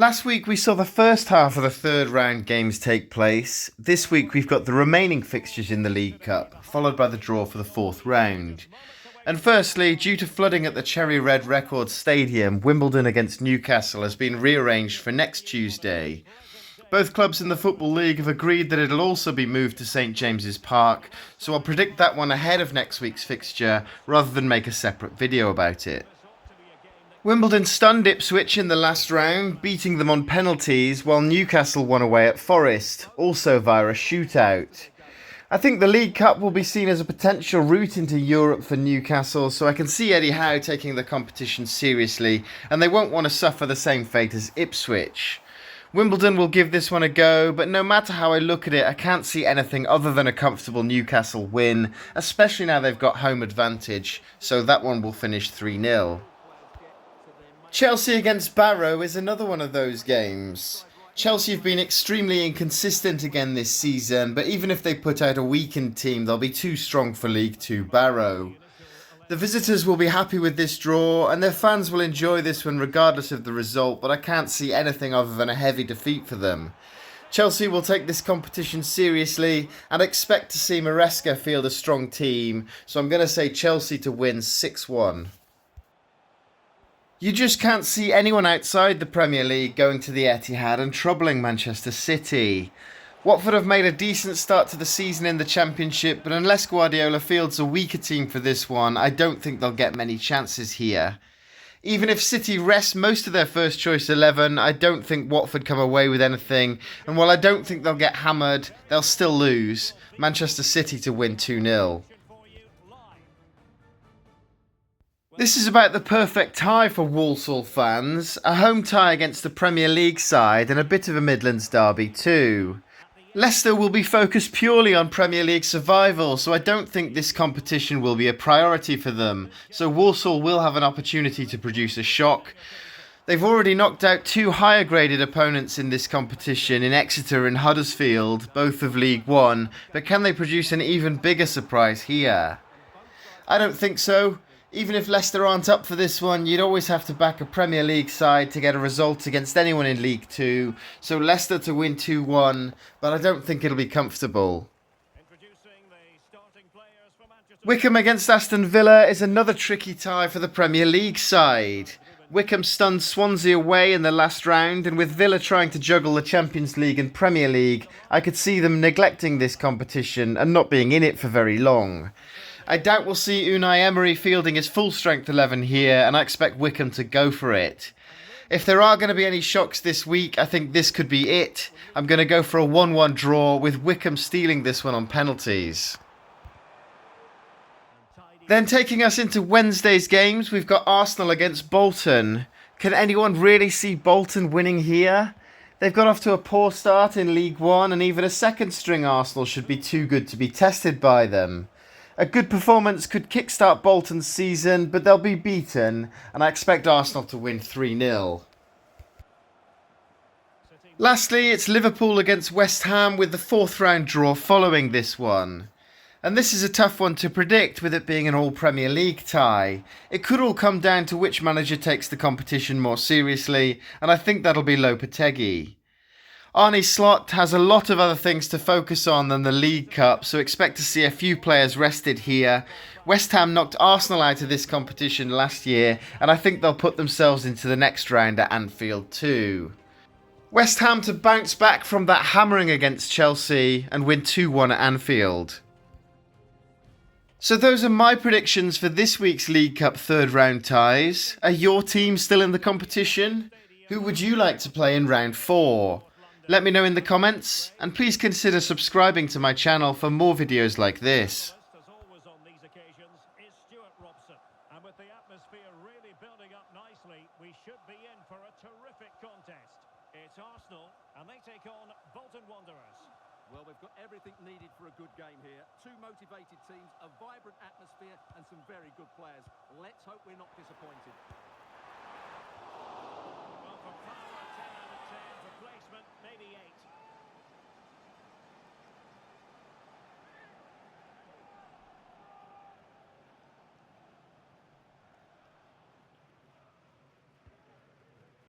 Last week we saw the first half of the third round games take place. This week we've got the remaining fixtures in the League Cup, followed by the draw for the fourth round. And firstly, due to flooding at the Cherry Red Records Stadium, Wimbledon against Newcastle has been rearranged for next Tuesday. Both clubs in the Football League have agreed that it'll also be moved to St James's Park, so I'll predict that one ahead of next week's fixture rather than make a separate video about it. Wimbledon stunned Ipswich in the last round, beating them on penalties, while Newcastle won away at Forest, also via a shootout. I think the League Cup will be seen as a potential route into Europe for Newcastle, so I can see Eddie Howe taking the competition seriously, and they won't want to suffer the same fate as Ipswich. Wimbledon will give this one a go, but no matter how I look at it, I can't see anything other than a comfortable Newcastle win, especially now they've got home advantage, so that one will finish 3-0. Chelsea against Barrow is another one of those games. Chelsea have been extremely inconsistent again this season, but even if they put out a weakened team, they'll be too strong for League Two Barrow. The visitors will be happy with this draw, and their fans will enjoy this one regardless of the result, but I can't see anything other than a heavy defeat for them. Chelsea will take this competition seriously and expect to see Maresca field a strong team, so I'm going to say Chelsea to win 6-1. You just can't see anyone outside the Premier League going to the Etihad and troubling Manchester City. Watford have made a decent start to the season in the Championship, but unless Guardiola fields a weaker team for this one, I don't think they'll get many chances here. Even if City rest most of their first choice 11, I don't think Watford come away with anything, and while I don't think they'll get hammered, they'll still lose. Manchester City to win 2-0. This is about the perfect tie for Walsall fans, a home tie against the Premier League side and a bit of a Midlands derby too. Leicester will be focused purely on Premier League survival, so I don't think this competition will be a priority for them, so Walsall will have an opportunity to produce a shock. They've already knocked out two higher graded opponents in this competition in Exeter and Huddersfield, both of League One, but can they produce an even bigger surprise here? I don't think so. Even if Leicester aren't up for this one, you'd always have to back a Premier League side to get a result against anyone in League Two. So Leicester to win 2-1, but I don't think it'll be comfortable. Wycombe against Aston Villa is another tricky tie for the Premier League side. Wycombe stunned Swansea away in the last round, and with Villa trying to juggle the Champions League and Premier League, I could see them neglecting this competition and not being in it for very long. I doubt we'll see Unai Emery fielding his full strength 11 here, and I expect Wycombe to go for it. If there are going to be any shocks this week, I think this could be it. I'm going to go for a 1-1 draw, with Wycombe stealing this one on penalties. Then taking us into Wednesday's games, we've got Arsenal against Bolton. Can anyone really see Bolton winning here? They've got off to a poor start in League One, and even a second string Arsenal should be too good to be tested by them. A good performance could kickstart Bolton's season, but they'll be beaten, and I expect Arsenal to win 3-0. Lastly, it's Liverpool against West Ham with the fourth round draw following this one. And this is a tough one to predict with it being an all-Premier League tie. It could all come down to which manager takes the competition more seriously, and I think that'll be Lopetegui. Arne Slot has a lot of other things to focus on than the League Cup, so expect to see a few players rested here. West Ham knocked Arsenal out of this competition last year, and I think they'll put themselves into the next round at Anfield too. West Ham to bounce back from that hammering against Chelsea and win 2-1 at Anfield. So those are my predictions for this week's League Cup third round ties. Are your team still in the competition? Who would you like to play in round 4? Let me know in the comments, and please consider subscribing to my channel for more videos like this. As always on these occasions is Stuart Robson, and with the atmosphere really building up nicely, we should be in for a terrific contest. It's Arsenal, and they take on Bolton Wanderers. Well, we've got everything needed for a good game here. Two motivated teams, a vibrant atmosphere, and some very good players. Let's hope we're not disappointed.